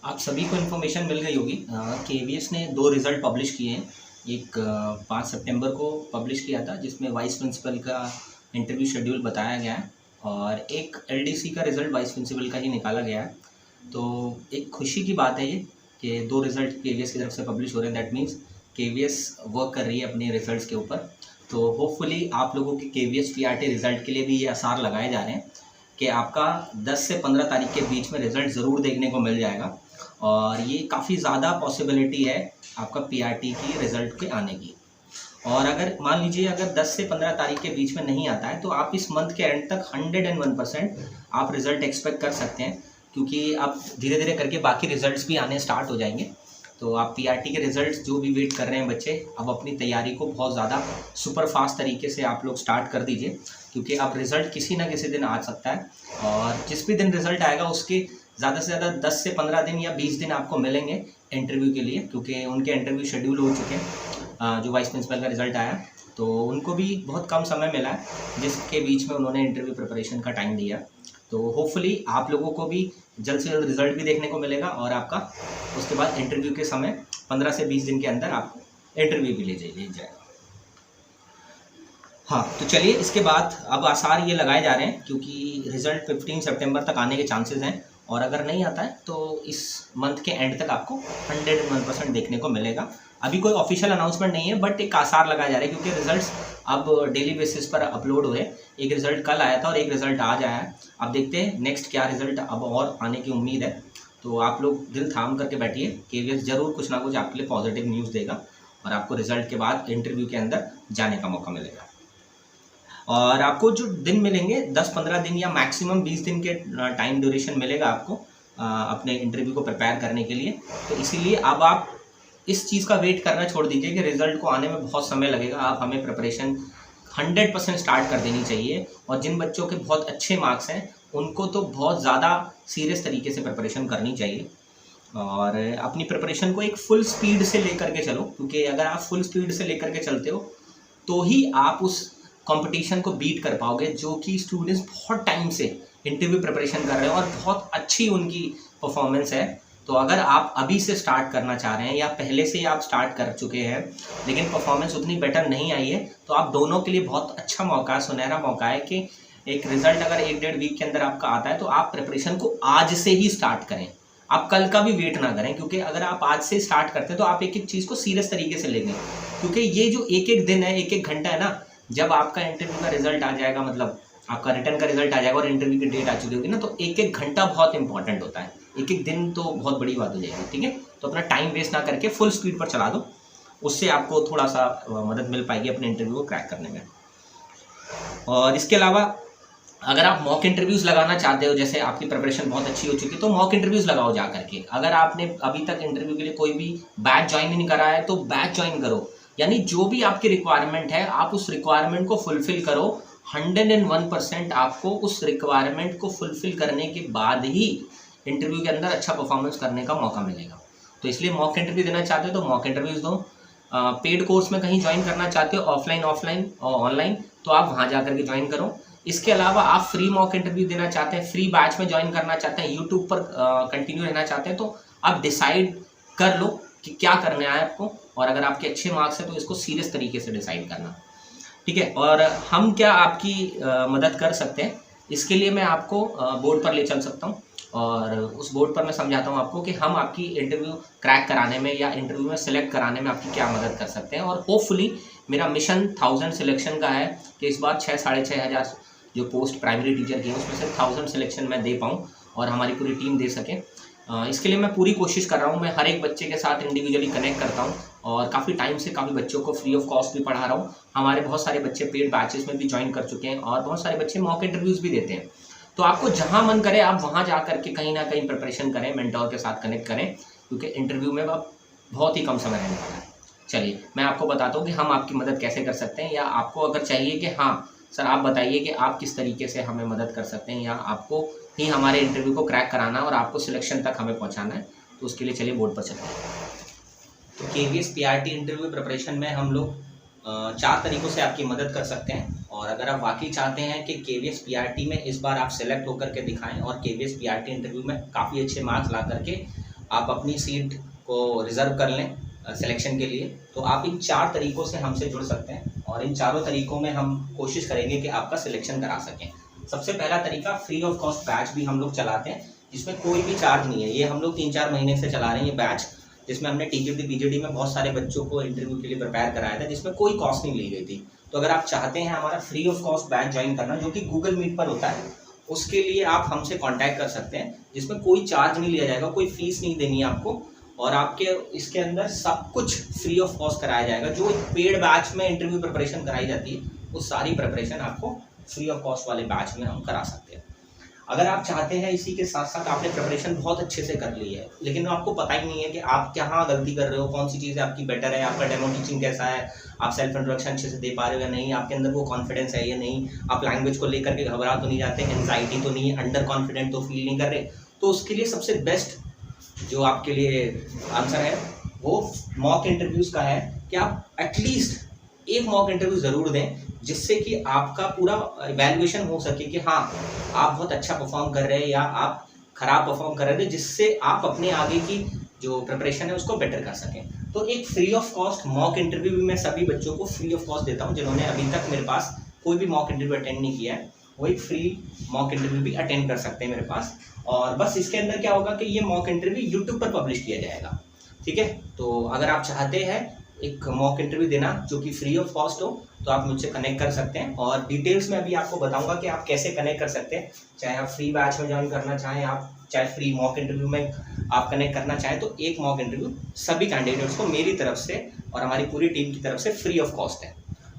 आप सभी को इन्फॉर्मेशन मिल गई होगी। केवीएस ने 2 रिज़ल्ट पब्लिश किए हैं। एक 5 सितंबर को पब्लिश किया था जिसमें वाइस प्रिंसिपल का इंटरव्यू शेड्यूल बताया गया है और एक एलडीसी का रिज़ल्ट वाइस प्रिंसिपल का ही निकाला गया है। तो एक खुशी की बात है ये कि 2 रिज़ल्ट केवीएस की तरफ से पब्लिश हो रहे हैं। दैट मीन्स केवीएस वर्क कर रही है अपने रिजल्ट्स के ऊपर। तो होपफुली आप लोगों के केवीएस पीआरटी रिज़ल्ट के लिए भी ये आसार लगाए जा रहे हैं कि आपका 10 से 15 तारीख के बीच में रिज़ल्ट ज़रूर देखने को मिल जाएगा और ये काफ़ी ज़्यादा पॉसिबिलिटी है आपका पीआरटी की रिज़ल्ट के आने की। और अगर मान लीजिए अगर 10 से 15 तारीख के बीच में नहीं आता है तो आप इस मंथ के एंड तक 101% आप रिज़ल्ट एक्सपेक्ट कर सकते हैं, क्योंकि आप धीरे धीरे करके बाकी रिज़ल्ट्स भी आने स्टार्ट हो जाएंगे। तो आप पीआरटी के रिज़ल्ट्स जो भी वेट कर रहे हैं बच्चे, अब अपनी तैयारी को बहुत ज़्यादा सुपर फास्ट तरीके से आप लोग स्टार्ट कर दीजिए, क्योंकि अब रिज़ल्ट किसी ना किसी दिन आ सकता है और जिस भी दिन रिज़ल्ट आएगा उसके ज़्यादा से ज़्यादा 10 से 15 दिन या 20 दिन आपको मिलेंगे इंटरव्यू के लिए, क्योंकि उनके इंटरव्यू शेड्यूल हो चुके हैं। जो वाइस प्रिंसिपल का रिज़ल्ट आया तो उनको भी बहुत कम समय मिला है जिसके बीच में उन्होंने इंटरव्यू प्रिपरेशन का टाइम दिया। तो होपफुली आप लोगों को भी जल्द से जल्द रिज़ल्ट भी देखने को मिलेगा और आपका उसके बाद इंटरव्यू के समय 15 से 20 दिन के अंदर आपको इंटरव्यू भी ले जाएगा। हाँ, तो चलिए इसके बाद अब आसार ये लगाए जा रहे हैं क्योंकि रिज़ल्ट 15 सितंबर तक आने के चांसेस हैं और अगर नहीं आता है तो इस मंथ के एंड तक आपको 101% देखने को मिलेगा। अभी कोई ऑफिशियल अनाउंसमेंट नहीं है बट एक आसार लगाया जा रहा है क्योंकि रिजल्ट्स अब डेली बेसिस पर अपलोड हुए। एक रिज़ल्ट कल आया था और एक रिज़ल्ट आज आया है। अब देखते हैं नेक्स्ट क्या रिज़ल्ट अब और आने की उम्मीद है। तो आप लोग दिल थाम करके बैठिए, केवीएस ज़रूर कुछ ना कुछ आपके लिए पॉजिटिव न्यूज़ देगा और आपको रिज़ल्ट के बाद इंटरव्यू के अंदर जाने का मौका मिलेगा। और आपको जो दिन मिलेंगे 10-15 दिन या मैक्सिमम 20 दिन के टाइम ड्यूरेशन मिलेगा आपको अपने इंटरव्यू को प्रिपेयर करने के लिए। तो इसीलिए अब आप इस चीज़ का वेट करना छोड़ दीजिए कि रिज़ल्ट को आने में बहुत समय लगेगा। आप हमें प्रिपरेशन 100% स्टार्ट कर देनी चाहिए और जिन बच्चों के बहुत अच्छे मार्क्स हैं उनको तो बहुत ज़्यादा सीरियस तरीके से प्रिपरेशन करनी चाहिए और अपनी प्रिपरेशन को एक फुल स्पीड से लेकर के चलो, क्योंकि अगर आप फुल स्पीड से लेकर के चलते हो तो ही आप उस कंपटीशन को बीट कर पाओगे जो कि स्टूडेंट्स बहुत टाइम से इंटरव्यू प्रिपरेशन कर रहे हैं और बहुत अच्छी उनकी परफॉर्मेंस है। तो अगर आप अभी से स्टार्ट करना चाह रहे हैं या पहले से ही आप स्टार्ट कर चुके हैं लेकिन परफॉर्मेंस उतनी बेटर नहीं आई है, तो आप दोनों के लिए बहुत अच्छा मौका है, सुनहरा मौका है कि एक रिज़ल्ट अगर 1-1.5 वीक के अंदर आपका आता है तो आप प्रिपरेशन को आज से ही स्टार्ट करें। आप कल का भी वेट ना करें, क्योंकि अगर आप आज से स्टार्ट करते हैं तो आप एक एक चीज़ को सीरियस तरीके से लेंगे, क्योंकि ये जो एक एक दिन है, एक एक घंटा है ना, जब आपका इंटरव्यू का रिजल्ट आ जाएगा, मतलब आपका रिटर्न का रिजल्ट आ जाएगा और इंटरव्यू की डेट आ चुकी होगी ना, तो एक एक घंटा बहुत इंपॉर्टेंट होता है। एक एक दिन तो बहुत बड़ी बात हो जाएगी। ठीक है, तो अपना टाइम वेस्ट ना करके फुल स्पीड पर चला दो, उससे आपको थोड़ा सा मदद मिल पाएगी अपने इंटरव्यू को क्रैक करने में। और इसके अलावा अगर आप मॉक इंटरव्यूज़ लगाना चाहते हो, जैसे आपकी प्रिपरेशन बहुत अच्छी हो चुकी है तो मॉक इंटरव्यूज़ लगाओ जा करके। अगर आपने अभी तक इंटरव्यू के लिए कोई भी बैच ज्वाइन नहीं करा है तो बैच ज्वाइन करो, यानी जो भी आपकी रिक्वायरमेंट है आप उस रिक्वायरमेंट को फुलफिल करो। 101% आपको उस रिक्वायरमेंट को फुलफिल करने के बाद ही इंटरव्यू के अंदर अच्छा परफॉर्मेंस करने का मौका मिलेगा। तो इसलिए मॉक इंटरव्यू देना चाहते हो तो मॉक इंटरव्यूज़ दो। पेड कोर्स में कहीं ज्वाइन करना चाहते हो ऑफलाइन और ऑनलाइन, तो आप वहाँ जा करके ज्वाइन करो। इसके अलावा आप फ्री मॉक इंटरव्यू देना चाहते हैं, फ्री बैच में ज्वाइन करना चाहते हैं, यूट्यूब पर कंटिन्यू रहना चाहते हैं, तो आप डिसाइड कर लो कि क्या करना है आपको। और अगर आपके अच्छे मार्क्स हैं तो इसको सीरियस तरीके से डिसाइड करना। ठीक है, और हम क्या आपकी मदद कर सकते हैं, इसके लिए मैं आपको बोर्ड पर ले चल सकता हूँ और उस बोर्ड पर मैं समझाता हूँ आपको कि हम आपकी इंटरव्यू क्रैक कराने में या इंटरव्यू में सेलेक्ट कराने में आपकी क्या मदद कर सकते हैं। और होपफुली मेरा मिशन 1000 सिलेक्शन का है कि इस बार 6-6,500 जो पोस्ट प्राइमरी टीचर की है उसमें से 1000 सिलेक्शन मैं दे पाऊँ और हमारी पूरी टीम दे सके। इसके लिए मैं पूरी कोशिश कर रहा हूँ। मैं हर एक बच्चे के साथ इंडिविजुअली कनेक्ट करता हूँ और काफ़ी टाइम से काफ़ी बच्चों को फ्री ऑफ कॉस्ट भी पढ़ा रहा हूँ। हमारे बहुत सारे बच्चे पेड बैचेस में भी ज्वाइन कर चुके हैं और बहुत सारे बच्चे मॉक इंटरव्यूज़ भी देते हैं। तो आपको जहाँ मन करे आप वहाँ जा करके कहीं ना कहीं प्रिपरेशन करें, मेंटोर के साथ कनेक्ट करें, क्योंकि इंटरव्यू में अब बहुत ही कम समय रहने वाला है। चलिए मैं आपको बताता हूँ कि हम आपकी मदद कैसे कर सकते हैं, या आपको अगर चाहिए कि हाँ सर आप बताइए कि आप किस तरीके से हमें मदद कर सकते हैं, या आपको ही हमारे इंटरव्यू को क्रैक कराना और आपको सिलेक्शन तक हमें पहुंचाना है, तो उसके लिए चलिए बोर्ड पर चलते हैं। तो केवीएस पीआरटी इंटरव्यू प्रिपरेशन में हम लोग 4 तरीक़ों से आपकी मदद कर सकते हैं। और अगर आप वाकई चाहते हैं कि केवीएस पीआरटी में इस बार आप सेलेक्ट होकर के दिखाएं और केवीएस पीआरटी इंटरव्यू में काफ़ी अच्छे मार्क्स ला करके आप अपनी सीट को रिज़र्व कर लें सिलेक्शन के लिए, तो आप इन 4 तरीक़ों से हमसे जुड़ सकते हैं और इन चारों तरीक़ों में हम कोशिश करेंगे कि आपका सिलेक्शन करा सकें। सबसे पहला तरीका, फ्री ऑफ कॉस्ट बैच भी हम लोग चलाते हैं, जिसमें कोई भी चार्ज नहीं है। ये हम लोग 3-4 महीने से चला रहे हैं ये बैच, जिसमें हमने टीजीटी पीजीटी में बहुत सारे बच्चों को इंटरव्यू के लिए प्रिपेयर कराया था, जिसमें कोई कॉस्ट नहीं ली गई थी। तो अगर आप चाहते हैं हमारा free of cost batch join करना, जो कि गूगल मीट पर होता है, उसके लिए आप हमसे कांटेक्ट कर सकते हैं, जिसमें कोई चार्ज नहीं लिया जाएगा, कोई फीस नहीं देनी है आपको, और आपके इसके अंदर सब कुछ फ्री ऑफ कॉस्ट कराया जाएगा। जो एक पेड बैच में इंटरव्यू प्रिपरेशन कराई जाती है, वो सारी प्रिपरेशन आपको फ्री ऑफ कॉस्ट वाले बैच में हम करा सकते हैं। अगर आप चाहते हैं इसी के साथ साथ आपने प्रिपरेशन बहुत अच्छे से कर ली है, लेकिन आपको पता ही नहीं है कि आप कहाँ गलती कर रहे हो, कौन सी चीज़ें आपकी बेटर है, आपका डेमो टीचिंग कैसा है, आप सेल्फ इंट्रोडक्शन अच्छे से दे पा रहे हो या नहीं, आपके अंदर वो कॉन्फिडेंस है या नहीं, आप लैंग्वेज को लेकर के घबरा तो नहीं जाते, एंजाइटी तो नहीं, अंडर कॉन्फिडेंट तो फील नहीं कर रहे, तो उसके लिए सबसे बेस्ट जो आपके लिए आंसर है वो मॉक इंटरव्यूज़ का है कि आप एटलीस्ट एक मॉक इंटरव्यू ज़रूर दें, जिससे कि आपका पूरा इवैल्यूएशन हो सके कि हाँ आप बहुत अच्छा परफॉर्म कर रहे हैं या आप ख़राब परफॉर्म कर रहे हैं, जिससे आप अपने आगे की जो प्रिपरेशन है उसको बेटर कर सकें। तो एक free of cost mock interview भी मैं सभी बच्चों को फ्री ऑफ कॉस्ट देता हूँ, जिन्होंने अभी तक मेरे पास कोई भी मॉक इंटरव्यू अटेंड नहीं किया है, वो एक फ्री मॉक इंटरव्यू भी अटेंड कर सकते हैं मेरे पास। और बस इसके अंदर क्या होगा कि ये मॉक इंटरव्यू यूट्यूब पर पब्लिश किया जाएगा, ठीक है। तो अगर आप चाहते हैं एक मॉक इंटरव्यू देना जो कि फ्री ऑफ कॉस्ट हो, तो आप मुझसे कनेक्ट कर सकते हैं, और डिटेल्स में अभी आपको बताऊंगा कि आप कैसे कनेक्ट कर सकते हैं। चाहे आप फ्री बैच में ज्वाइन करना चाहें, आप चाहे फ्री मॉक इंटरव्यू में आप कनेक्ट करना चाहें, तो एक मॉक इंटरव्यू सभी कैंडिडेट्स को मेरी तरफ से और हमारी पूरी टीम की तरफ से फ्री ऑफ कॉस्ट है,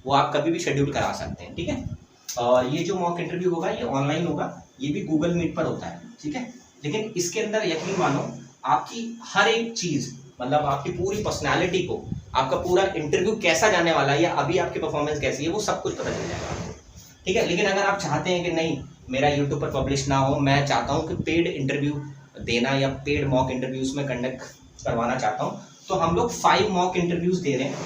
वो आप कभी भी शेड्यूल करा सकते हैं, ठीक है। और ये जो मॉक इंटरव्यू होगा ये ऑनलाइन होगा, ये भी गूगल मीट पर होता है, ठीक है। लेकिन इसके अंदर यकीन मानो आपकी हर एक चीज़, मतलब आपकी पूरी पर्सनैलिटी को, आपका पूरा इंटरव्यू कैसा जाने वाला है या अभी आपकी परफॉर्मेंस कैसी है, वो सब कुछ पता चल जाएगा, ठीक है। लेकिन अगर आप चाहते हैं कि नहीं मेरा यूट्यूब पर पब्लिश ना हो, मैं चाहता हूँ कि पेड इंटरव्यू देना या पेड मॉक इंटरव्यूज़ में कंडक्ट करवाना चाहता हूँ, तो हम लोग 5 मॉक इंटरव्यूज़ दे रहे हैं।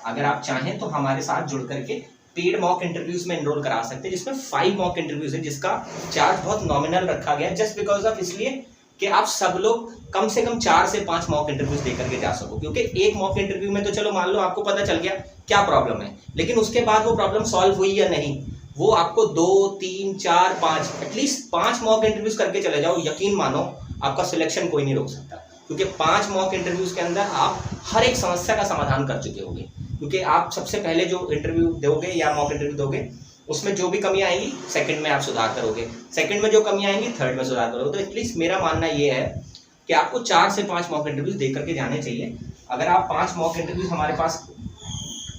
अगर आप चाहें तो हमारे साथ जुड़ करके पेड मॉक इंटरव्यूज़ में एनरोल करा सकते हैं, जिसमें 5 मॉक इंटरव्यूज़ है, जिसका चार्ज बहुत नॉमिनल रखा गया है, जस्ट बिकॉज ऑफ इसलिए कि आप सब लोग कम से कम 4 से 5 मॉक इंटरव्यूज दे करके जा सको। क्योंकि एक मॉक इंटरव्यू में तो चलो मान लो आपको पता चल गया क्या प्रॉब्लम है, लेकिन उसके बाद वो प्रॉब्लम सॉल्व हुई या नहीं, वो आपको 2, 3, 4, 5 एटलीस्ट 5 मॉक इंटरव्यूज करके चले जाओ, यकीन मानो आपका सिलेक्शन कोई नहीं रोक सकता। क्योंकि 5 मॉक इंटरव्यूज के अंदर आप हर एक समस्या का समाधान कर चुके होंगे, क्योंकि आप सबसे पहले जो इंटरव्यू दोगे या मॉक इंटरव्यू दोगे, उसमें जो भी कमियां आएंगी सेकंड में आप सुधार करोगे, सेकंड में जो कमियां आएंगी थर्ड में सुधार करोगे। तो एटलीस्ट मेरा मानना ये है कि आपको 4 से 5 मॉक इंटरव्यूज दे करके जाने चाहिए। अगर आप 5 मॉक इंटरव्यूज हमारे पास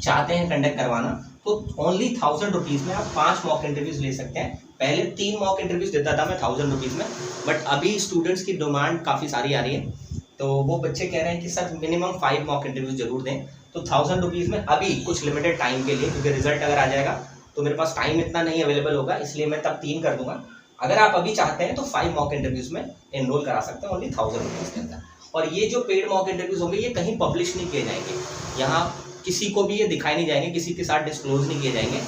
चाहते हैं कंडक्ट करवाना, तो ओनली 1000 रुपीज़ में आप 5 मॉक इंटरव्यूज ले सकते हैं। पहले 3 मॉक इंटरव्यूज देता था मैं 1000 रुपीज़ में, बट अभी स्टूडेंट्स की डिमांड काफ़ी सारी आ रही है, तो वो बच्चे कह रहे हैं कि सर मिनिमम 5 मॉक इंटरव्यूज जरूर दें। तो 1000 रुपीज़ में अभी कुछ लिमिटेड टाइम के लिए, क्योंकि रिजल्ट अगर आ जाएगा तो मेरे पास टाइम इतना नहीं अवेलेबल होगा, इसलिए मैं तब 3 कर दूंगा। अगर आप अभी चाहते हैं तो 5 मॉक इंटरव्यूज में एनरोल करा सकते हैं ओनली 1000 रुपीज़ के अंदर। और ये जो पेड मॉक इंटरव्यूज होंगे ये कहीं पब्लिश नहीं किए जाएंगे, यहाँ किसी को भी ये दिखाए नहीं जाएंगे, किसी के साथ डिस्क्लोज नहीं किए जाएंगे,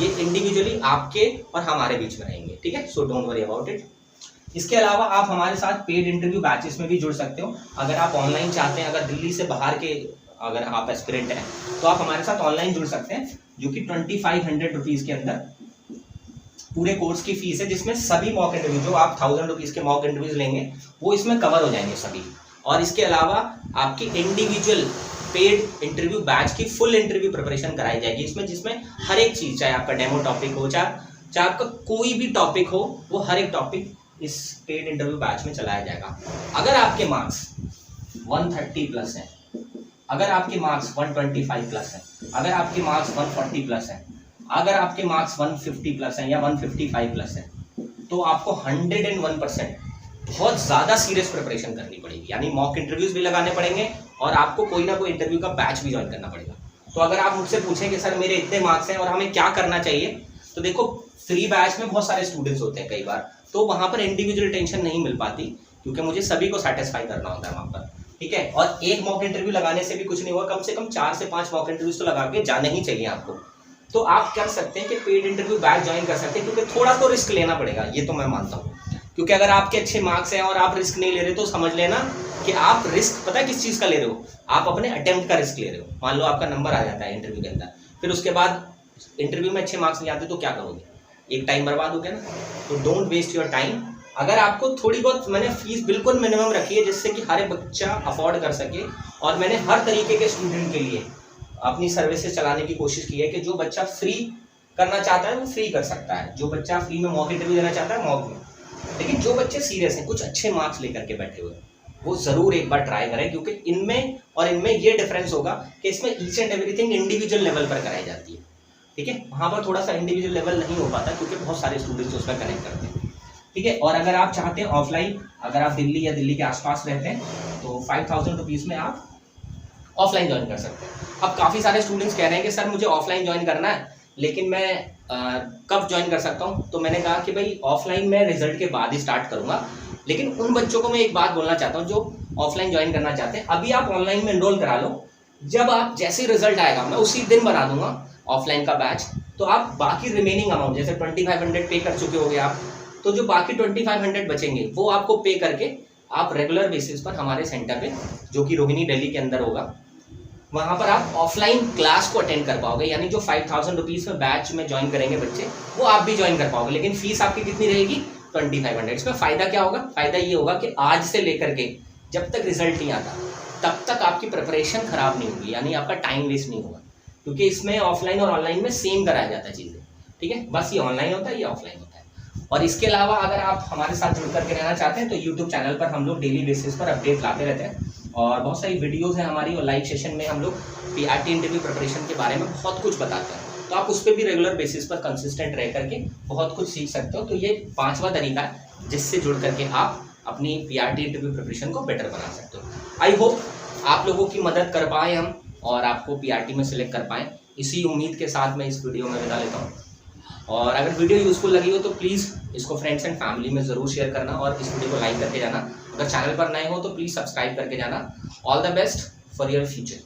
ये इंडिविजुअली आपके और हमारे बीच में रहेंगे, ठीक है। So don't worry about it. इसके अलावा आप हमारे साथ पेड इंटरव्यू बैचेस में भी जुड़ सकते हो। अगर आप ऑनलाइन चाहते हैं, अगर दिल्ली से बाहर के अगर आप एस्पिरेंट हैं, तो आप हमारे साथ ऑनलाइन जुड़ सकते हैं, जो कि 2500 रुपीज़ के अंदर पूरे कोर्स की फीस है, जिसमें सभी मॉक इंटरव्यू जो आप 1000 रुपीज़ के मॉक इंटरव्यूज लेंगे वो इसमें कवर हो जाएंगे सभी। और इसके अलावा आपकी इंडिविजुअल पेड इंटरव्यू बैच की फुल इंटरव्यू प्रिपरेशन कराई जाएगी इसमें, जिसमें हर एक चीज़, चाहे आपका डेमो टॉपिक हो, चाहे आपका कोई भी टॉपिक हो, वो हर एक टॉपिक इस पेड इंटरव्यू बैच में चलाया जाएगा। अगर आपके मार्क्स 130 प्लस हैं, अगर आपके मार्क्स 125 प्लस हैं, अगर आपके मार्क्स 140 प्लस हैं, अगर आपके मार्क्स 150 प्लस हैं या 155 प्लस हैं, तो आपको 101% बहुत ज़्यादा सीरियस प्रिपरेशन करनी पड़ेगी। यानी मॉक इंटरव्यूज भी लगाने पड़ेंगे और आपको कोई ना कोई इंटरव्यू का बैच भी ज्वाइन करना पड़ेगा। तो अगर आप मुझसे पूछें कि सर मेरे इतने मार्क्स हैं और हमें क्या करना चाहिए, तो देखो फ्री बैच में बहुत सारे स्टूडेंट्स होते हैं कई बार, तो वहाँ पर इंडिविजुअल टेंशन नहीं मिल पाती, क्योंकि मुझे सभी को सेटिस्फाई करना होता है वहाँ पर, ठीक है। और एक मॉक इंटरव्यू लगाने से भी कुछ नहीं होगा, कम से कम 4 से 5 मॉक इंटरव्यूज तो लगा के जाने ही चाहिए आपको। तो आप कर सकते हैं कि पेड इंटरव्यू बैच ज्वाइन कर सकते हैं, क्योंकि थोड़ा तो रिस्क लेना पड़ेगा, ये तो मैं मानता हूँ। क्योंकि अगर आपके अच्छे मार्क्स हैं और आप रिस्क नहीं ले रहे, तो समझ लेना कि आप रिस्क पता है किस चीज़ का ले रहे हो, आप अपने अटेम्प्ट का रिस्क ले रहे हो। मान लो आपका नंबर आ जाता है इंटरव्यू के अंदर, फिर उसके बाद इंटरव्यू में अच्छे मार्क्स नहीं आते तो क्या करोगे, एक टाइम बर्बाद हो गया ना। तो डोंट वेस्ट योर टाइम। अगर आपको थोड़ी बहुत, मैंने फीस बिल्कुल मिनिमम रखी है जिससे कि हर एक बच्चा अफोर्ड कर सके, और मैंने हर तरीके के स्टूडेंट के लिए अपनी सर्विसेज चलाने की कोशिश की है कि जो बच्चा फ्री करना चाहता है वो फ्री कर सकता है, जो बच्चा फ्री में मॉक इंटरव्यू देना चाहता है मॉक में, लेकिन जो बच्चे सीरियस हैं, कुछ अच्छे मार्क्स लेकर के बैठे हुए, वो ज़रूर एक बार ट्राई करें, क्योंकि इनमें और इनमें ये डिफरेंस होगा कि इसमें each and everything individual level पर कराई जाती है, ठीक है। वहाँ पर थोड़ा सा इंडिविजुअल लेवल नहीं हो पाता क्योंकि बहुत सारे स्टूडेंट्स उसमें कनेक्ट करते हैं, ठीक है। और अगर आप चाहते हैं ऑफलाइन, अगर आप दिल्ली या दिल्ली के आसपास रहते हैं तो 5000 रुपीज़ में आप ऑफलाइन ज्वाइन कर सकते हैं। अब काफ़ी सारे स्टूडेंट्स कह रहे हैं कि सर मुझे ऑफलाइन ज्वाइन करना है, लेकिन मैं कब ज्वाइन कर सकता हूँ। तो मैंने कहा कि भाई ऑफलाइन मैं रिजल्ट के बाद ही स्टार्ट करूँगा, लेकिन उन बच्चों को मैं एक बात बोलना चाहता हूँ जो ऑफलाइन ज्वाइन करना चाहते हैं, अभी आप ऑनलाइन में एनरोल करा लो, जब आप जैसे रिजल्ट आएगा मैं उसी दिन बना दूंगा ऑफलाइन का बैच, तो आप बाकी रिमेनिंग अमाउंट जैसे 2500 पे कर चुके होगे आप, तो जो बाकी 2500 बचेंगे वो आपको पे करके आप रेगुलर बेसिस पर हमारे सेंटर पे, जो कि रोहिणी दिल्ली के अंदर होगा, वहाँ पर आप ऑफलाइन क्लास को अटेंड कर पाओगे। यानी जो 5000 रुपीज़ में बैच में ज्वाइन करेंगे बच्चे, वो आप भी ज्वाइन कर पाओगे, लेकिन फीस आपकी कितनी रहेगी, 2500। इसमें फ़ायदा क्या होगा, फ़ायदा ये होगा कि आज से लेकर के जब तक रिजल्ट नहीं आता तब तक आपकी प्रिपरेशन ख़राब नहीं होगी, यानी आपका टाइम वेस्ट नहीं होगा, क्योंकि इसमें ऑफलाइन और ऑनलाइन में सेम कराया जाता है चीज़ें, ठीक है। बस ये ऑनलाइन होता है, ये ऑफलाइन होता है। और इसके अलावा अगर आप हमारे साथ जुड़ करके रहना चाहते हैं तो यूट्यूब चैनल पर हम लोग डेली बेसिस पर अपडेट लाते रहते हैं, और बहुत सारी वीडियोज़ हैं हमारी, और लाइव सेशन में हम लोग PRT इंटरव्यू प्रिपरेशन के बारे में बहुत कुछ बताते हैं, तो आप उस पर भी रेगुलर बेसिस पर कंसिस्टेंट रह करके बहुत कुछ सीख सकते हो। तो ये 5वां तरीका है जिससे जुड़ करके आप अपनी PRT इंटरव्यू प्रिपरेशन को बेटर बना सकते हो। आई होप आप लोगों की मदद कर पाए हम, और आपको PRT में सिलेक्ट कर पाएँ, इसी उम्मीद के साथ मैं इस वीडियो में विदा लेता हूँ। और अगर वीडियो यूज़फुल लगी हो तो प्लीज़ इसको फ्रेंड्स एंड फैमिली में ज़रूर शेयर करना, और इस वीडियो को लाइक करके जाना। अगर चैनल पर नए हो तो प्लीज़ सब्सक्राइब करके जाना। All the best for your future.